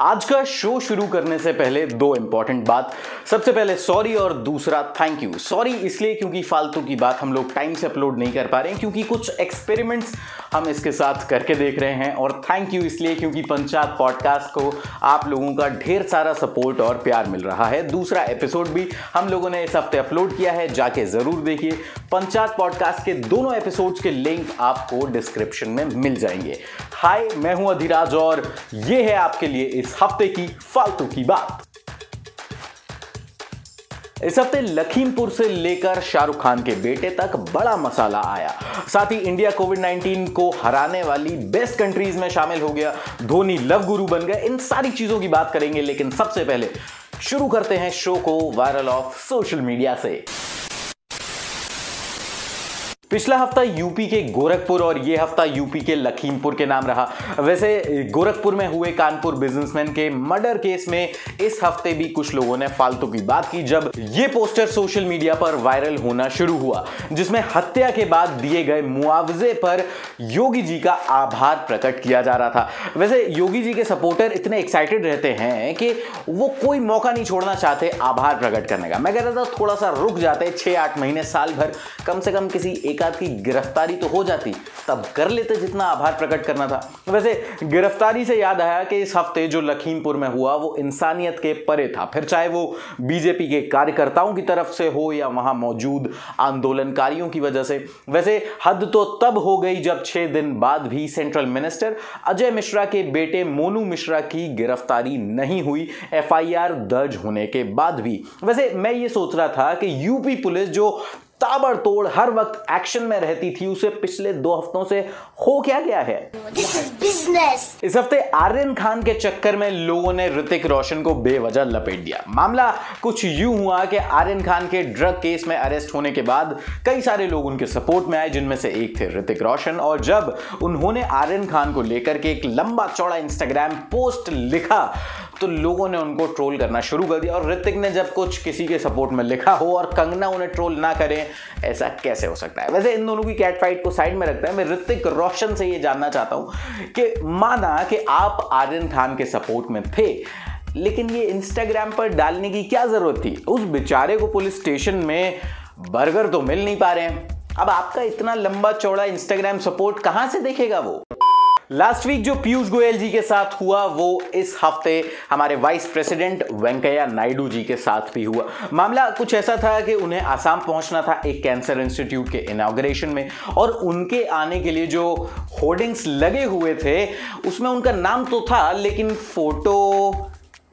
आज का शो शुरू करने से पहले दो इंपॉर्टेंट बात। सबसे पहले सॉरी और दूसरा थैंक यू। सॉरी इसलिए क्योंकि फालतू की बात हम लोग टाइम से अपलोड नहीं कर पा रहे हैं क्योंकि कुछ एक्सपेरिमेंट्स हम इसके साथ करके देख रहे हैं, और थैंक यू इसलिए क्योंकि पंचायत पॉडकास्ट को आप लोगों का ढेर सारा सपोर्ट और प्यार मिल रहा है। दूसरा एपिसोड भी हम लोगों ने इस हफ्ते अपलोड किया है, जाके जरूर देखिए। पंचायत पॉडकास्ट के दोनों एपिसोड्स के लिंक आपको डिस्क्रिप्शन में मिल जाएंगे। हाय, मैं हूं अधिराज और ये है आपके लिए इस हफ्ते की फालतू की बात। इस हफ्ते लखीमपुर से लेकर शाहरुख खान के बेटे तक बड़ा मसाला आया। साथ ही इंडिया कोविड-19 को हराने वाली बेस्ट कंट्रीज में शामिल हो गया, धोनी लव गुरु बन गए। इन सारी चीजों की बात करेंगे, लेकिन सबसे पहले शुरू करते हैं शो को वायरल ऑफ सोशल मीडिया से। पिछला हफ्ता यूपी के गोरखपुर और यह हफ्ता यूपी के लखीमपुर के नाम रहा। वैसे गोरखपुर में हुए कानपुर बिजनेसमैन के मर्डर केस में इस हफ्ते भी कुछ लोगों ने फालतू की बात की, जब यह पोस्टर सोशल मीडिया पर वायरल होना शुरू हुआ, जिसमें हत्या के बाद दिए गए मुआवजे पर योगी जी का आभार प्रकट किया जा रहा था। वैसे योगी जी के सपोर्टर इतने एक्साइटेड रहते हैं कि वो कोई मौका नहीं छोड़ना चाहते आभार प्रकट करने का। मैं कहता था थोड़ा सा रुक जाते, 6-8 महीने, साल भर, कम से कम किसी एक की गिरफ्तारी तो हो जाती, तब कर लेते जितना आभार प्रकट करना था। वैसे गिरफ्तारी से याद आया कि इस हफ्ते जो लखीमपुर में हुआ वो इंसानियत के परे था, फिर चाहे वो बीजेपी के कार्यकर्ताओं की तरफ से हो या वहां मौजूद आंदोलनकारियों की वजह से। वैसे हद तो तब हो गई जब 6 दिन बाद भी सेंट्रल मिनिस्टर अजय मिश्रा के बेटे मोनू मिश्रा की गिरफ्तारी नहीं हुई, एफआईआर दर्ज होने के बाद भी। वैसे मैं ये सोच रहा था कि यूपी पुलिस जो ताबड़तोड़ हर वक्त एक्शन में रहती थी, उसे पिछले 2 हफ्तों से हो क्या गया है। This is business। इस हफ्ते आर्यन खान के चक्कर में लोगों ने ऋतिक रोशन को बेवजह लपेट दिया। मामला कुछ यूं हुआ कि आर्यन खान के ड्रग केस में अरेस्ट होने के बाद कई सारे लोग उनके सपोर्ट में आए, जिनमें से एक थे ऋतिक रोशन। और जब उन्होंने आर्यन खान को लेकर के एक लंबा चौड़ा इंस्टाग्राम पोस्ट लिखा तो लोगों ने उनको ट्रोल करना शुरू कर दिया। और ऋतिक ने जब कुछ किसी के सपोर्ट में लिखा हो और कंगना उन्हें ट्रोल ना करे, ऐसा कैसे हो सकता है। वैसे इन दोनों की कैट फाइट को साइड में रखते हैं, मैं ऋतिक रोशन से ये जानना चाहता हूं कि माना कि आप आर्यन खान के सपोर्ट में थे, लेकिन ये इंस्टाग्राम पर डालने की क्या जरूरत थी। उस बेचारे को पुलिस स्टेशन में बर्गर तो मिल नहीं पा रहे हैं, अब आपका इतना लंबा चौड़ा इंस्टाग्राम सपोर्ट कहां से देखेगा वो। लास्ट वीक जो पीयूष गोयल जी के साथ हुआ वो इस हफ्ते हमारे वाइस प्रेसिडेंट वेंकैया नायडू जी के साथ भी हुआ। मामला कुछ ऐसा था कि उन्हें आसाम पहुंचना था एक कैंसर इंस्टीट्यूट के इनॉग्रेशन में, और उनके आने के लिए जो होर्डिंग्स लगे हुए थे उसमें उनका नाम तो था, लेकिन फोटो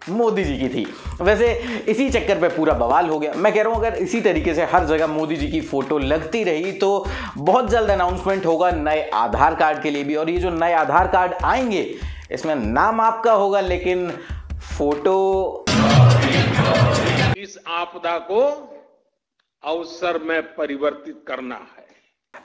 मोदी जी की थी। वैसे इसी चक्कर पे पूरा बवाल हो गया। मैं कह रहा हूं अगर इसी तरीके से हर जगह मोदी जी की फोटो लगती रही तो बहुत जल्द अनाउंसमेंट होगा नए आधार कार्ड के लिए भी, और ये जो नए आधार कार्ड आएंगे इसमें नाम आपका होगा लेकिन फोटो। इस आपदा को अवसर में परिवर्तित करना है।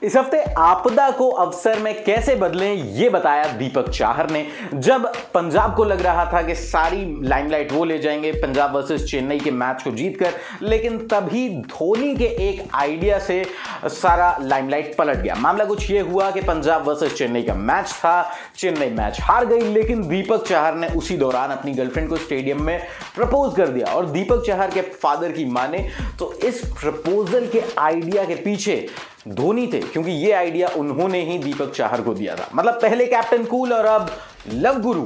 इस हफ्ते आपदा को अवसर में कैसे बदलें ये बताया दीपक चाहर ने। जब पंजाब को लग रहा था कि सारी लाइमलाइट वो ले जाएंगे पंजाब वर्सेस चेन्नई के मैच को जीतकर, लेकिन तभी धोनी के एक आइडिया से सारा लाइमलाइट पलट गया। मामला कुछ ये हुआ कि पंजाब वर्सेस चेन्नई का मैच था, चेन्नई मैच हार गई, लेकिन दीपक चाहर ने उसी दौरान अपनी गर्लफ्रेंड को स्टेडियम में प्रपोज कर दिया। और दीपक चाहर के फादर की माने तो इस प्रपोजल के आइडिया के पीछे धोनी थे, क्योंकि ये आइडिया उन्होंने ही दीपक चाहर को दिया था। मतलब पहले कैप्टन कूल और अब लव गुरु।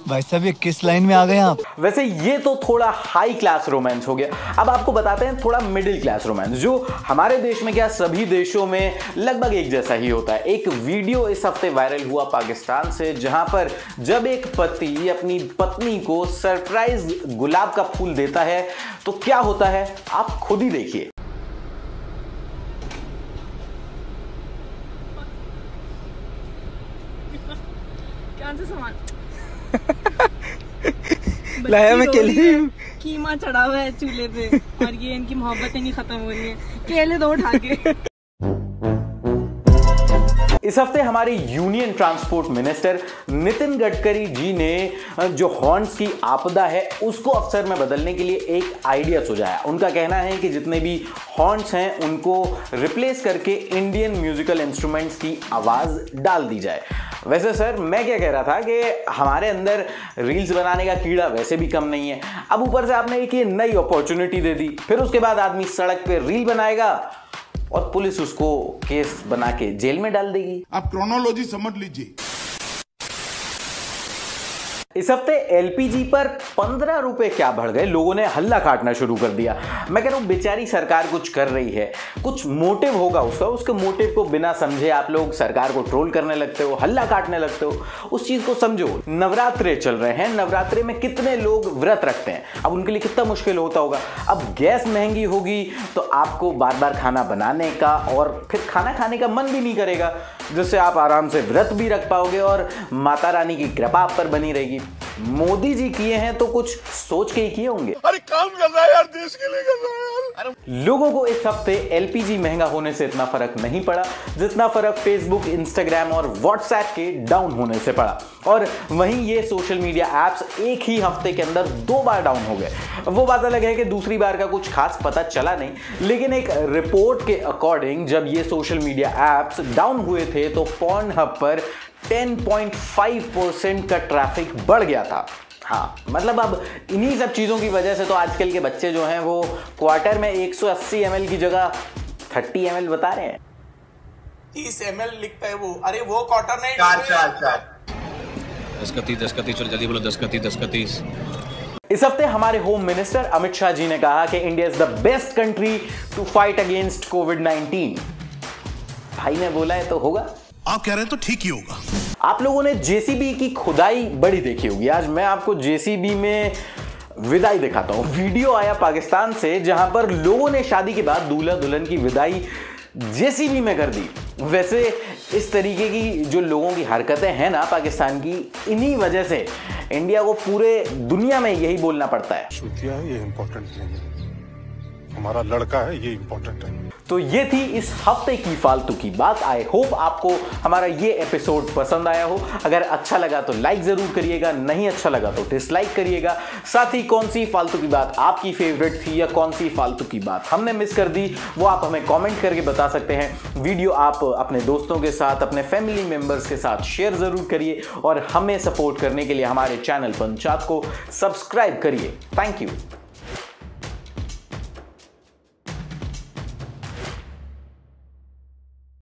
भाई साहब ये किस लाइन में आ गए आप। वैसे ये तो थोड़ा हाई क्लास रोमांस हो गया। अब आपको बताते हैं थोड़ा मिडिल क्लास रोमांस, जो हमारे देश में क्या सभी देशों में लगभग एक जैसा ही होता है। एक वीडियो इस हफ्ते वायरल हुआ पाकिस्तान से, जहां पर जब एक पति अपनी पत्नी को सरप्राइज गुलाब का फूल देता है तो क्या होता है आप खुद ही देखिए। सामान लाया मैं केले, कीमा चढ़ा हुआ है चूल्हे पे और ये इनकी मोहब्बतें नहीं खत्म हो रही है। केले दो उठा के। इस हफ्ते हमारे union transport minister Nitin Gadkari ji ने जो हॉर्न्स की आपदा है उसको अवसर में बदलने के लिए एक आइडिया सुझाया। उनका कहना है कि जितने भी हॉर्न्स हैं उनको रिप्लेस करके इंडियन म्यूजिकल इंस्ट्रूमेंट्स की आवाज डाल दी जाए। वैसे सर मैं क्या कह रहा था कि हमारे अंदर रील्स बनाने का कीड़ा वैसे भी कम नहीं है, अब ऊपर से आपने एक ये नई अपॉर्चुनिटी दे दी, फिर उसके बाद आदमी सड़क पे रील बनाएगा और पुलिस उसको केस बना के जेल में डाल देगी। आप क्रोनोलॉजी समझ लीजिए। इस हफ्ते एलपीजी पर 15 रुपए क्या बढ़ गए, लोगों ने हल्ला काटना शुरू कर दिया। मैं कह रहा हूं बेचारी सरकार कुछ कर रही है, कुछ मोटिव होगा उसका, उसके मोटिव को बिना समझे आप लोग सरकार को ट्रोल करने लगते हो, हल्ला काटने लगते हो। उस चीज को समझो, नवरात्रे चल रहे हैं, नवरात्रे में कितने लोग व्रत रखते हैं, अब उनके लिए कितना मुश्किल होता होगा। अब गैस महंगी होगी तो आपको बार बार खाना बनाने का और फिर खाना खाने का मन भी नहीं करेगा, जिससे आप आराम से व्रत भी रख पाओगे और माता रानी की कृपा आप पर बनी रहेगी। मोदी जी किए हैं तो कुछ सोच के ही किए होंगे। अरे काम कर रहा है यार, देश के लिए कर रहा है यार। लोगों को इस हफ्ते एलपीजी महंगा होने से इतना फर्क नहीं पड़ा जितना फर्क फेसबुक, इंस्टाग्राम और व्हाट्सएप के डाउन होने से पड़ा। और वहीं ये सोशल मीडिया एप्स एक ही हफ्ते के अंदर 2 बार डाउन हो गए। वो बात अलग है कि दूसरी बार का कुछ खास पता चला नहीं, लेकिन एक रिपोर्ट के अकॉर्डिंग जब ये सोशल मीडिया एप्स डाउन हुए थे तो पॉर्नहब पर 10.5% का ट्रैफिक बढ़ गया था। हाँ, मतलब अब इन्हीं सब चीज़ों की वजह से तो आजकल के बच्चे जो हैं वो क्वार्टर में 180 ml की जगह 30 ml बता रहे हैं। 30 ml लिखता है वो, अरे वो क्वार्टर नहीं, 4 10 का 30 चलो जल्दी बोलो, 10 का 30। इस हफ्ते हमारे होम मिनिस्टर अमित शाह जी ने कहा कि India is the best country to fight against कोविड-19। भाई ने बोला है तो होगा। आप कह रहे हैं तो ठीक ही होगा। आप लोगों ने जेसीबी की खुदाई बड़ी देखी होगी, आज मैं आपको जेसीबी में विदाई दिखाता हूं। वीडियो आया पाकिस्तान से जहां पर लोगों ने शादी के बाद दूल्हा दुल्हन की विदाई जेसीबी में कर दी। वैसे इस तरीके की जो लोगों की हरकतें हैं ना पाकिस्तान की, इन्हीं वजह से इंडिया को पूरे दुनिया में यही बोलना पड़ता है। शुक्रिया, ये इम्पोर्टेंट नहीं है, हमारा लड़का है, ये इम्पोर्टेंट है। तो ये थी इस हफ्ते की फालतू की बात। आई होप आपको हमारा ये एपिसोड पसंद आया हो। अगर अच्छा लगा तो लाइक जरूर करिएगा, नहीं अच्छा लगा तो डिसलाइक करिएगा। साथ ही कौन सी फालतू की बात आपकी फेवरेट थी या कौन सी फालतू की बात हमने मिस कर दी, वो आप हमें कमेंट करके बता सकते हैं। वीडियो आप अपने दोस्तों के साथ, अपने फैमिली मेंबर्स के साथ शेयर जरूर करिए और हमें सपोर्ट करने के लिए हमारे चैनल पंचायत को सब्सक्राइब करिए। Thank you.